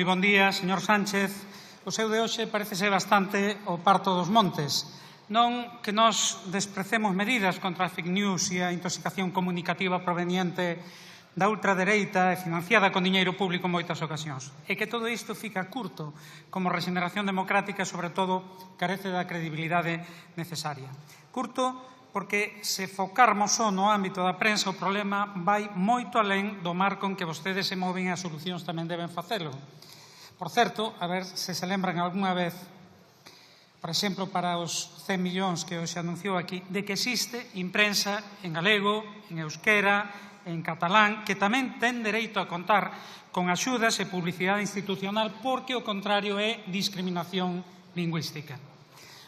Moi bon día, señor Sánchez. O seu de hoxe parece ser bastante o parto dos montes. Non que nos desprecemos medidas contra a fake news e a intoxicación comunicativa proveniente da ultradereita e financiada con diñeiro público en moitas ocasións. É que todo isto fica curto como regeneración democrática e, sobre todo, carece da credibilidade necesaria. Curto porque se focarmos só no ámbito da prensa, o problema vai moito alén do marco en que vostedes se moven e as solucións tamén deben facelo. Por certo, a ver se lembran algunha vez, por exemplo, para os 100 millóns que hoxe anunciou aquí, de que existe imprensa en galego, en euskera, en catalán, que tamén ten dereito a contar con axudas e publicidade institucional, porque o contrario é discriminación lingüística.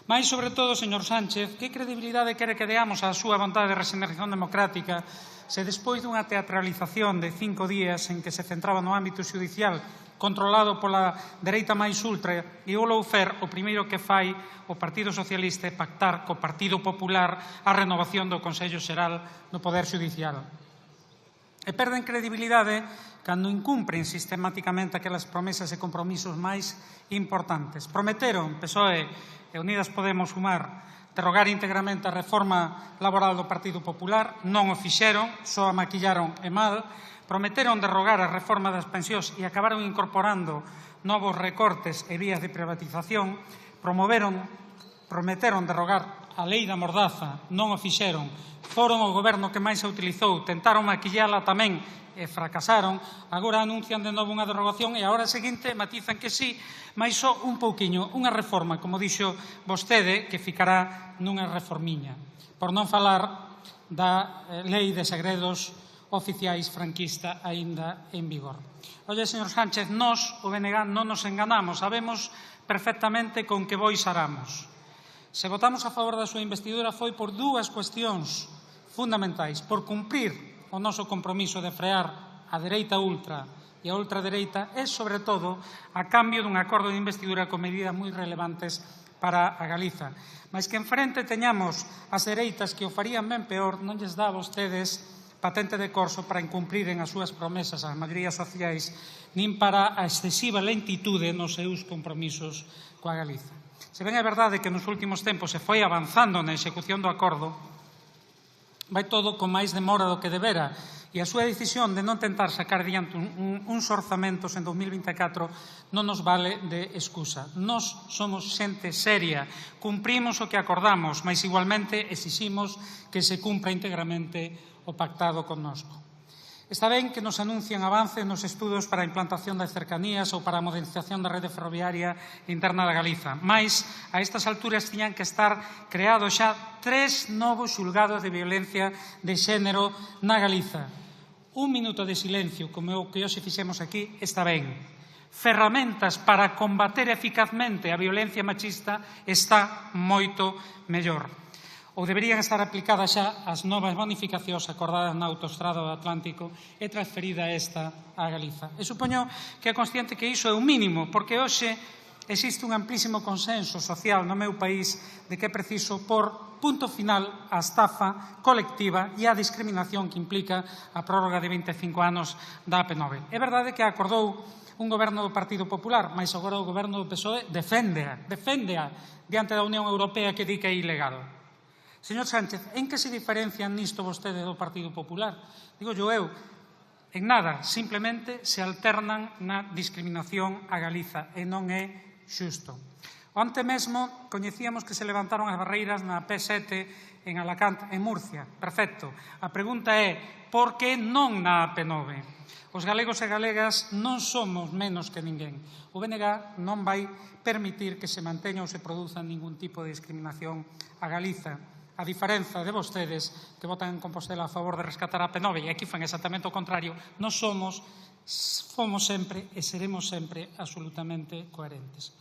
Mais, sobre todo, señor Sánchez, que credibilidade quere que deamos á súa vontade de regeneración democrática se despois dunha teatralización de 5 días en que se centraba no ámbito xudicial controlado pola dereita máis ultra e o lawfare, o primeiro que fai o Partido Socialista é pactar co Partido Popular a renovación do Consello Xeral do Poder Xudicial. E perden credibilidade cando incumpren sistemáticamente aquelas promesas e compromisos máis importantes. Prometeron, PSOE e Unidas Podemos Sumar, derrogar íntegramente a reforma laboral do Partido Popular, non o fixeron, só a maquillaron e mal. Prometeron derrogar a reforma das pensións e acabaron incorporando novos recortes e vías de privatización. Prometeron derrogar a lei da mordaza, non o fixeron. Foron o goberno que máis a utilizou, tentaron maquillala tamén e fracasaron. Agora anuncian de novo unha derrogación e a hora seguinte matizan que sí, mas só un pouquiño, unha reforma, como dixo vostede, que ficará nunha reformiña. Por non falar da lei de segredos oficiais franquista aínda en vigor. Oye, señor Sánchez, nós, o BNG, non nos enganamos, sabemos perfectamente con que bois aramos. Se votamos a favor da súa investidura foi por dúas cuestións fundamentais, por cumprir o noso compromiso de frear a dereita ultra e a ultradereita e, sobre todo, a cambio dun acordo de investidura con medidas moi relevantes para a Galiza. Mas que enfrente teñamos as dereitas que o farían ben peor, non lles dá a vostedes patente de corso para incumpriren as súas promesas ás maiorías sociais nin para a excesiva lentitude nos seus compromisos coa Galiza. Se ben é verdade que nos últimos tempos se foi avanzando na execución do acordo, vai todo con máis demora do que debera e a súa decisión de non tentar sacar diante uns orzamentos en 2024 non nos vale de excusa. Nós somos xente seria, cumprimos o que acordamos, mas igualmente exiximos que se cumpra íntegramente o pactado connosco. Está ben que nos anuncian avances nos estudos para a implantación das cercanías ou para a modernización da rede ferroviaria interna da Galiza, mas a estas alturas tiñan que estar creados xa 3 novos xulgados de violencia de xénero na Galiza. Un minuto de silencio, como o que hoxe fixemos aquí, está ben. Ferramentas para combater eficazmente a violencia machista está moito mellor. Ou deberían estar aplicadas xa as novas bonificacións acordadas na autoestrada do Atlántico e transferida esta a Galiza. E supoño que é consciente que iso é un mínimo, porque hoxe existe un amplísimo consenso social no meu país de que é preciso por punto final a estafa colectiva e a discriminación que implica a prórroga de 25 anos da AP9. É verdade que acordou un goberno do Partido Popular, mas agora o goberno do PSOE deféndea diante da Unión Europea que di que é ilegal. Señor Sánchez, en que se diferencian nisto vostede do Partido Popular? Digo eu, en nada, simplemente se alternan na discriminación a Galiza e non é xusto. Onte mesmo coñecíamos que se levantaron as barreiras na P7 en Alacant, en Murcia. Perfecto. A pregunta é, por que non na AP9? Os galegos e galegas non somos menos que ninguén. O BNG non vai permitir que se manteña ou se produza ningún tipo de discriminación a Galiza. A diferenza de vostedes que votan en Compostela a favor de rescatar a AP9 e aquí fan exactamente o contrario, nós fomos sempre e seremos sempre absolutamente coherentes.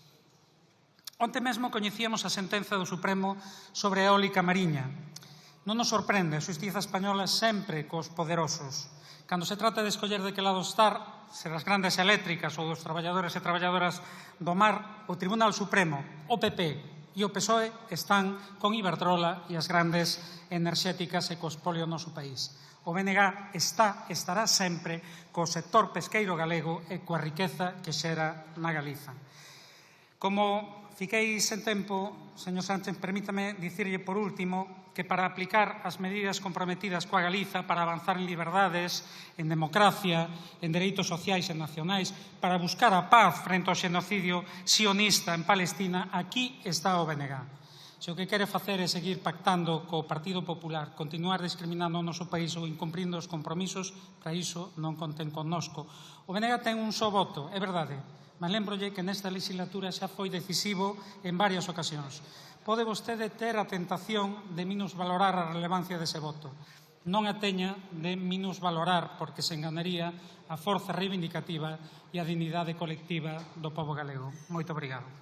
Onte mesmo coñecíamos a sentenza do Supremo sobre a eólica mariña. Non nos sorprende, a xustiza española sempre cos poderosos. Cando se trata de escoller de que lado estar, se das grandes eléctricas ou dos traballadores e traballadoras do mar, o Tribunal Supremo, o PP e o PSOE están con Iberdrola e as grandes enerxéticas e co espolio do noso país. O BNG estará sempre co sector pesqueiro galego e coa riqueza que xera na Galiza. Como fiquei sen tempo, señor Sánchez, permítame dicirlle por último que para aplicar as medidas comprometidas coa Galiza, para avanzar en liberdades, en democracia, en dereitos sociais e nacionais, para buscar a paz frente ao xenocidio sionista en Palestina, aquí está o BNG. Se o que quere facer é seguir pactando co Partido Popular, continuar discriminando o noso país ou incumprindo os compromisos, para iso non conten connosco. O BNG ten un só voto, é verdade, mas lembrolle que nesta legislatura xa foi decisivo en varias ocasións. Pode vostede ter a tentación de minusvalorar a relevancia dese voto. Non a teña de minusvalorar, porque se enganaría a forza reivindicativa e a dignidade colectiva do pobo galego. Moito obrigado.